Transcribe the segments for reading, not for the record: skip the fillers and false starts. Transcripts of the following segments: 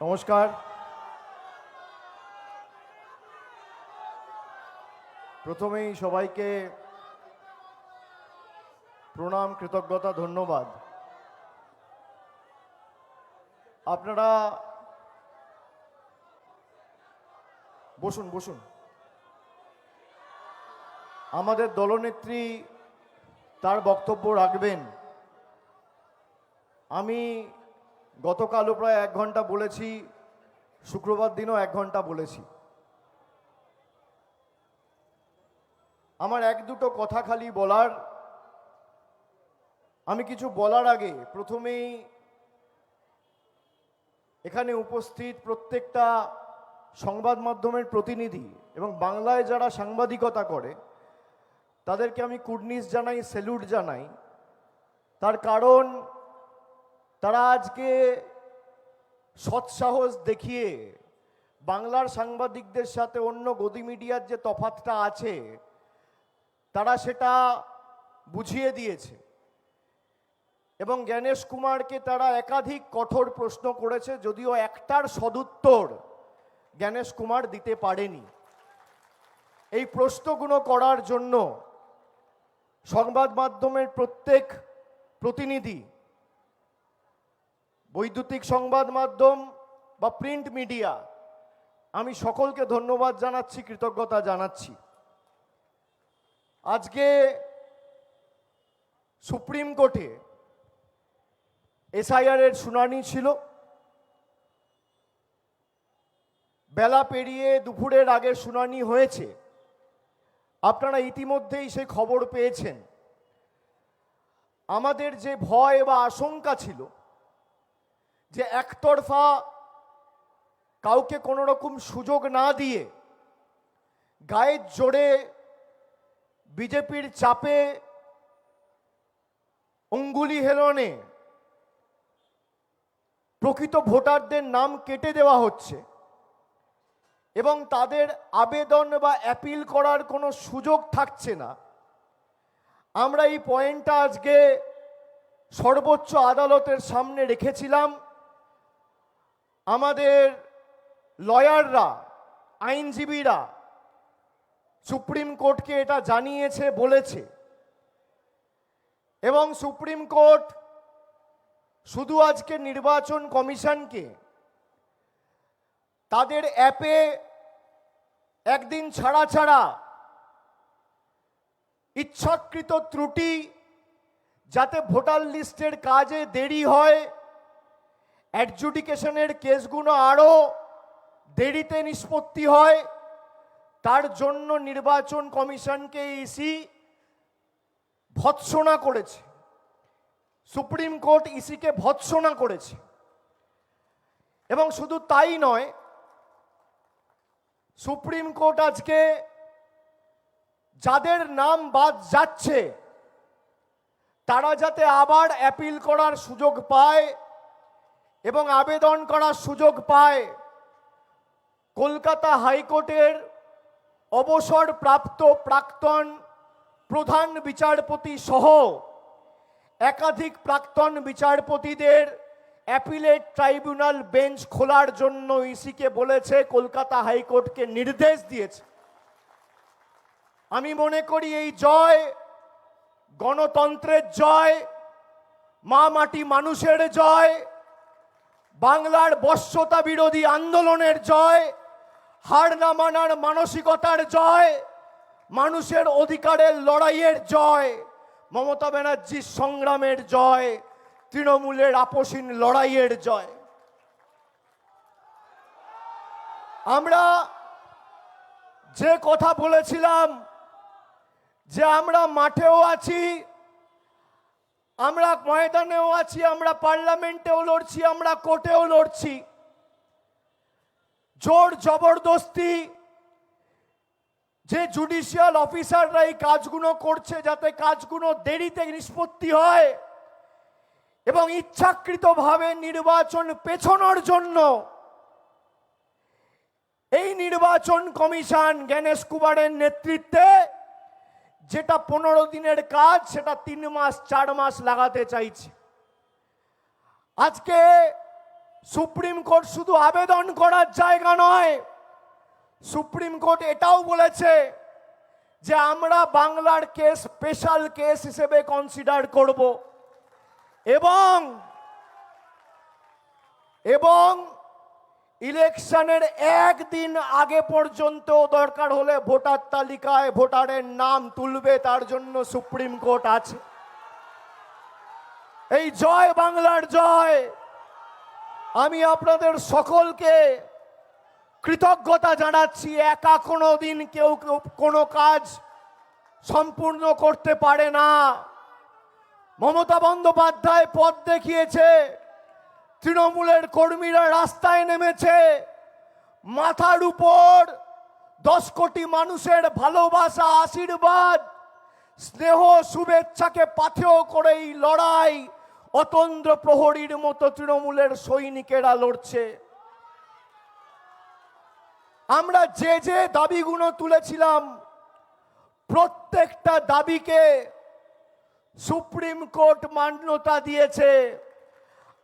নমস্কার। প্রথমেই সবাইকে প্রণাম, কৃতজ্ঞতা, ধন্যবাদ। আপনারা বসুন বসুন। আমাদের দলনেত্রী তার বক্তব্য রাখবেন। আমি গতকালও প্রায় 1 ঘন্টা বলেছি, শুক্রবার দিনও 1 ঘন্টা বলেছি। আমার 1-2টো কথা খালি বলার। আমি কিছু বলার আগে প্রথমেই এখানে উপস্থিত প্রত্যেকটা সংবাদ মাধ্যমের প্রতিনিধি এবং বাংলায় যারা সাংবাদিকতা করে তাদেরকে আমি কুর্নিশ জানাই, স্যালুট জানাই। তার কারণ তারা আজকে সৎসাহস দেখিয়ে বাংলার সাংবাদিকদের সাথে অন্য গদি মিডিয়ার যে তফাৎটা আছে তারা সেটা বুঝিয়ে দিয়েছে এবং জ্ঞানেশ কুমারকে তারা একাধিক কঠোর প্রশ্ন করেছে, যদিও একটার সদুত্তর জ্ঞানেশ কুমার দিতে পারেনি। এই প্রশ্নগুলো করার জন্য সংবাদ মাধ্যমের প্রত্যেক প্রতিনিধি, বৈদ্যুতিক সংবাদ মাধ্যম বা প্রিন্ট মিডিয়া, আমি সকলকে ধন্যবাদ জানাচ্ছি, কৃতজ্ঞতা জানাচ্ছি। আজকে সুপ্রিম কোর্টে এসআইআর এর শুনানি ছিল। বেলা পেরিয়ে দুপুরের আগে শুনানি হয়েছে। আপনারা ইতিমধ্যেই সে খবর পেয়েছেন। আমাদের যে ভয় বা আশঙ্কা ছিল যে একতরফা কাউকে কোনো রকম সুযোগ না দিয়ে গায়ের জোরে বিজেপির চাপে অঙ্গুলি হেলনে প্রকৃত ভোটারদের নাম কেটে দেওয়া হচ্ছে এবং তাদের আবেদন বা অ্যাপিল করার কোনো সুযোগ থাকছে না, আমরা এই পয়েন্টটা আজকে সর্বোচ্চ আদালতের সামনে রেখেছিলাম। আমাদের লয়াররা, আইনজীবীরা সুপ্রিম কোর্টকে এটা জানিয়েছে, বলেছে এবং সুপ্রিম কোর্ট শুধু আজকে নির্বাচন কমিশনকে তাদের অ্যাপে একদিন ছাড়া ছাড়া ইচ্ছাকৃত ত্রুটি যাতে ভোটার লিস্টের কাজে দেরি হয়, অ্যাডজুডিকেশনের কেসগুলো আরও দেরিতে নিষ্পত্তি হয়, তার জন্য নির্বাচন কমিশনকে ইসি ভৎসনা করেছে। সুপ্রিম কোর্ট ইসিকে ভৎসনা করেছে এবং শুধু তাই নয়, সুপ্রিম কোর্ট আজকে যাদের নাম বাদ যাচ্ছে তারা যাতে আবার অ্যাপিল করার সুযোগ পায় এবং আবেদন করার সুযোগ পায়, কলকাতা হাইকোর্টের অবসরপ্রাপ্ত প্রাক্তন প্রধান বিচারপতি সহ একাধিক প্রাক্তন বিচারপতিদের অ্যাপিলেট ট্রাইব্যুনাল বেঞ্চ খোলার জন্য ইসিকে বলেছে, কলকাতা হাইকোর্টকে নির্দেশ দিয়েছে। আমি মনে করি এই জয় গণতন্ত্রের জয়, মা মাটি মানুষের জয়, বাংলার বশ্যতা বিরোধী আন্দোলনের জয়, হার না মানার মানসিকতার জয়, মানুষের অধিকারের লড়াইয়ের জয়, মমতা ব্যানার্জির সংগ্রামের জয়, তৃণমূলের আপসীন লড়াইয়ের জয়। আমরা যে কথা বলেছিলাম যে আমরা মাঠেও আছি, আমরা ময়দানেও আছি, আমরা পার্লামেন্টেও লড়ছি, আমরা কোর্টেও লড়ছি, জোর জবরদস্তি যে জুডিশিয়াল অফিসাররা এই কাজগুলো করছে যাতে কাজগুলো দেরিতে নিষ্পত্তি হয় এবং ইচ্ছাকৃতভাবে নির্বাচন পেছানোর জন্য এই নির্বাচন কমিশন জ্ঞানেশ কুমারের নেতৃত্বে যেটা 15 দিনের কাজ সেটা 3 মাস 4 মাস লাগাতে চাইছে। আজকে সুপ্রিম কোর্ট শুধু আবেদন করার জায়গা নয়, সুপ্রিম কোর্ট এটাও বলেছে যে আমরা বাংলার কেস স্পেশাল কেস হিসেবে কনসিডার করব এবং এবং ইলেকশনের একদিন আগে পর্যন্ত দরকার হলে ভোটার তালিকায় ভোটারের নাম তুলবে, তার জন্য সুপ্রিম কোর্ট আছে। এই জয় বাংলার জয়। আমি আপনাদের সকলকে কৃতজ্ঞতা জানাচ্ছি। একা কোনো দিন কেউ কোনো কাজ সম্পূর্ণ করতে পারে না। মমতা বন্দ্যোপাধ্যায় পথ দেখিয়েছে, তৃণমূলের কর্মীরা রাস্তায় নেমেছে, মাথার উপর 10 কোটি মানুষের ভালোবাসা, আশীর্বাদ, স্নেহ, শুভেচ্ছাকে পাথেয় করে এই লড়াই অতন্দ্র প্রহরীর মতো তৃণমূলের সৈনিকেরা লড়ছে। আমরা যে যে দাবিগুলো তুলেছিলাম প্রত্যেকটা দাবিকে সুপ্রিম কোর্ট মান্যতা দিয়েছে।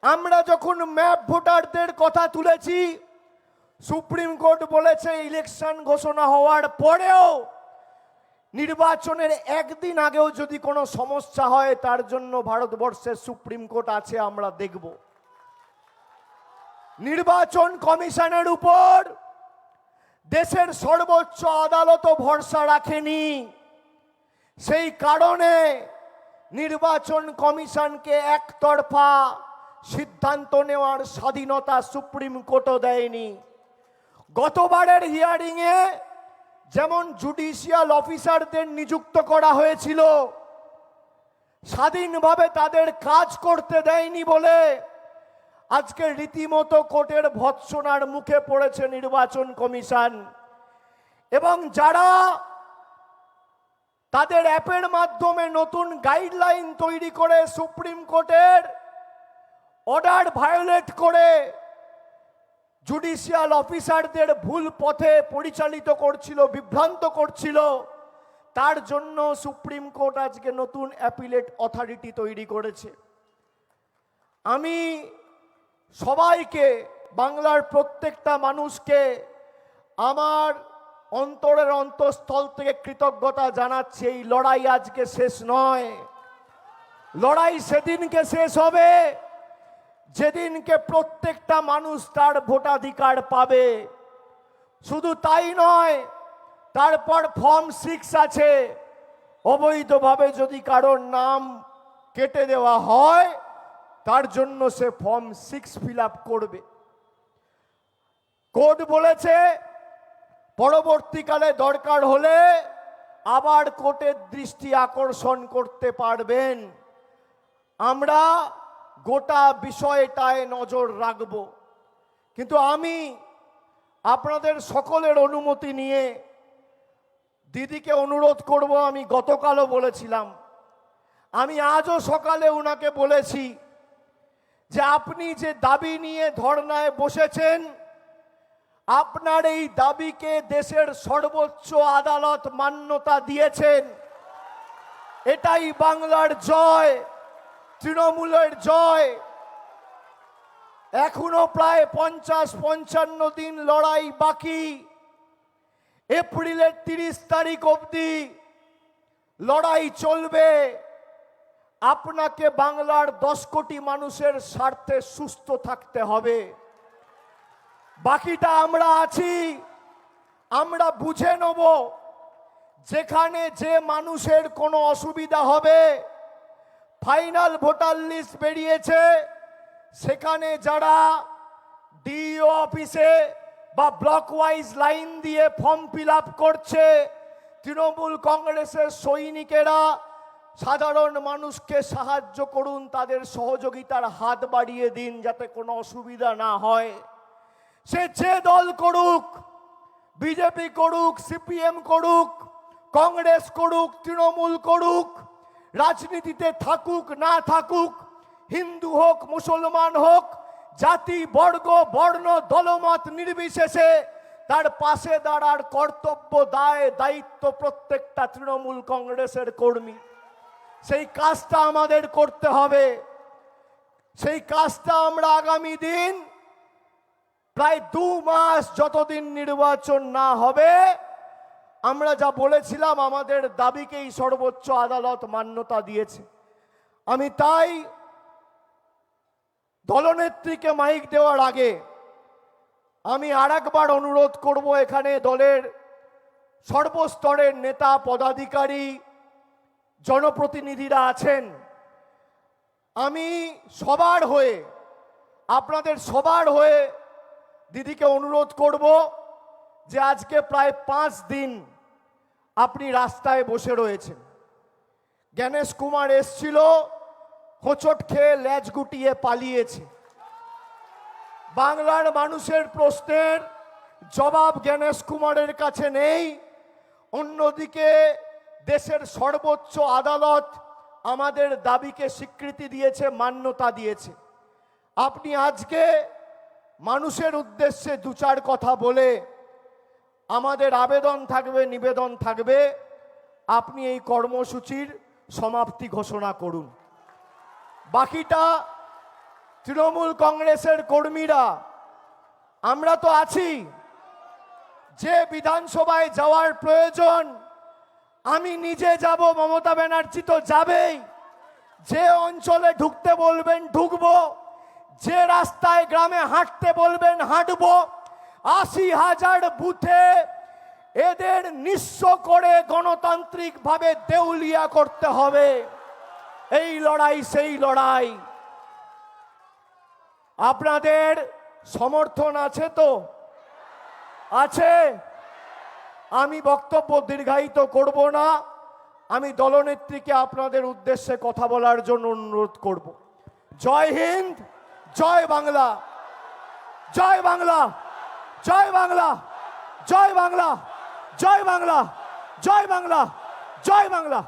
আমরা যখন ম্যাপ ভোটারদের কথা তুলেছি, সুপ্রিম কোর্ট বলেছে ইলেকশন ঘোষণা হওয়ার পরেও নির্বাচনের একদিন আগেও যদি কোনো সমস্যা হয় তার জন্য ভারতবর্ষের সুপ্রিম কোর্ট আছে, আমরা দেখব। নির্বাচন কমিশনের উপর দেশের সর্বোচ্চ আদালতও ভরসা রাখেনি। সেই কারণে নির্বাচন কমিশনকে একতরফা সিদ্ধান্ত নেওয়ার স্বাধীনতা সুপ্রিম কোর্টও দেয়নি। গতবারের হিয়ারিংয়ে যেমন জুডিশিয়াল অফিসারদের নিযুক্ত করা হয়েছিল, স্বাধীনভাবে তাদের কাজ করতে দেয়নি বলে আজকে রীতিমতো কোর্টের ভৎসনার মুখে পড়েছে নির্বাচন কমিশন। এবং যারা তাদের অ্যাপের মাধ্যমে নতুন গাইডলাইন তৈরি করে সুপ্রিম কোর্টের অর্ডার ভায়োলেট করে জুডিশিয়াল অফিসারদের ভুল পথে পরিচালিত করছিল, বিভ্রান্ত করছিল, তার জন্য সুপ্রিম কোর্ট আজকে নতুন অ্যাপিলেট অথরিটি তৈরি করেছে। আমি সবাইকে, বাংলার প্রত্যেকটা মানুষকে আমার অন্তরের অন্তঃস্থল থেকে কৃতজ্ঞতা জানাচ্ছি। এই লড়াই আজকে শেষ নয়। লড়াই সেদিনকে শেষ হবে যেদিনকে প্রত্যেকটা মানুষ তার ভোটাধিকার পাবে। শুধু তাই নয়, তারপর ফর্ম 6 আছে। অবৈধভাবে যদি কারোর নাম কেটে দেওয়া হয় তার জন্য সে ফর্ম 6 ফিল আপ করবে। কোর্ট বলেছে পরবর্তীকালে দরকার হলে আবার কোর্টের দৃষ্টি আকর্ষণ করতে পারবেন। আমরা গোটা বিষয়টায় নজর রাখব। কিন্তু আমি আপনাদের সকলের অনুমতি নিয়ে দিদিকে অনুরোধ করব। আমি গতকালও বলেছিলাম, আমি আজও সকালে ওনাকে বলেছি যে আপনি যে দাবি নিয়ে ধর্নায় বসেছেন, আপনার এই দাবিকে দেশের সর্বোচ্চ আদালত মান্যতা দিয়েছেন। এটাই বাংলার জয়, তৃণমূলের জয়। এখনো প্রায় 50-55 দিন লড়াই বাকি। এপ্রিলের 30 তারিখ অবধি লড়াই চলবে। আপনাকে বাংলার 10 কোটি মানুষের স্বার্থে সুস্থ থাকতে হবে। বাকিটা আমরা আছি, আমরা বুঝে নেব। যেখানে যে মানুষের কোনো অসুবিধা হবে, ফাইনাল ভোটার লিস্ট বেরিয়েছে, সেখানে যারা ডিইও অফিসে বা ব্লক ওয়াইজ লাইন দিয়ে ফর্ম ফিল আপ করছে, তৃণমূল কংগ্রেসের সৈনিকেরা সাধারণ মানুষকে সাহায্য করুন, তাদের সহযোগিতার হাত বাড়িয়ে দিন যাতে কোনো অসুবিধা না হয়। সে যে দল করুক, বিজেপি করুক, সিপিএম করুক, কংগ্রেস করুক, তৃণমূল করুক, রাজনীতিতে থাকুক না থাকুক, হিন্দু হোক মুসলমান হোক, জাতি বর্গ বর্ণ দলমত নির্বিশেষে তার পাশে দাঁড়ার কর্তব্য, দায়, দায়িত্ব প্রত্যেকটা তৃণমূল কংগ্রেসের কর্মী। সেই কাজটা আমাদের করতে হবে। সেই কাজটা আমরা আগামী দিন প্রায় 2 মাস যতদিন নির্বাচন না হবে, আমরা যা বলেছিলাম আমাদের দাবিকেই সর্বোচ্চ আদালত মান্যতা দিয়েছে। আমি তাই দলনেত্রীকে মাইক দেওয়ার আগে আমি আরেকবার অনুরোধ করব, এখানে দলের সর্বস্তরের নেতা পদাধিকারী জনপ্রতিনিধিরা আছেন, আমি সবার হয়ে, আপনাদের সবার হয়ে দিদিকে অনুরোধ করব যে আজকে প্রায় 5 দিন আপনি রাস্তায় বসে রয়েছেন। জ্ঞানেশ কুমার এসছিল, হোঁচট খেয়ে লেজ গুটিয়ে পালিয়েছে। বাংলার মানুষের প্রশ্নের জবাব জ্ঞানেশ কুমারের কাছে নেই। অন্যদিকে দেশের সর্বোচ্চ আদালত আমাদের দাবিকে স্বীকৃতি দিয়েছে, মান্যতা দিয়েছে। আপনি আজকে মানুষের উদ্দেশ্যে 2-4 কথা বলে, আমাদের আবেদন থাকবে, নিবেদন থাকবে, আপনি এই কর্মসূচির সমাপ্তি ঘোষণা করুন। বাকিটা তৃণমূল কংগ্রেসের কর্মীরা আমরা তো আছি। যে বিধানসভায় যাওয়ার প্রয়োজন আমি নিজে যাব, মমতা ব্যানার্জি তো যাবেই। যে অঞ্চলে ঢুকতে বলবেন ঢুকবো, যে রাস্তায় গ্রামে হাঁটতে বলবেন হাঁটবো। 80,000 বুথে এদের নিঃস্ব করে গণতান্ত্রিকভাবে দেউলিয়া করতে হবে। এই লড়াই সেই লড়াই। আপনাদের সমর্থন আছে তো? আছে। আমি বক্তব্য দীর্ঘায়িত করব না। আমি দলনেত্রীকে আপনাদের উদ্দেশ্যে কথা বলার জন্য অনুরোধ করব। জয় হিন্দ, জয় বাংলা, জয় বাংলা, জয় বাংলা, জয় বাংলা, জয় বাংলা, জয় বাংলা, জয় বাংলা।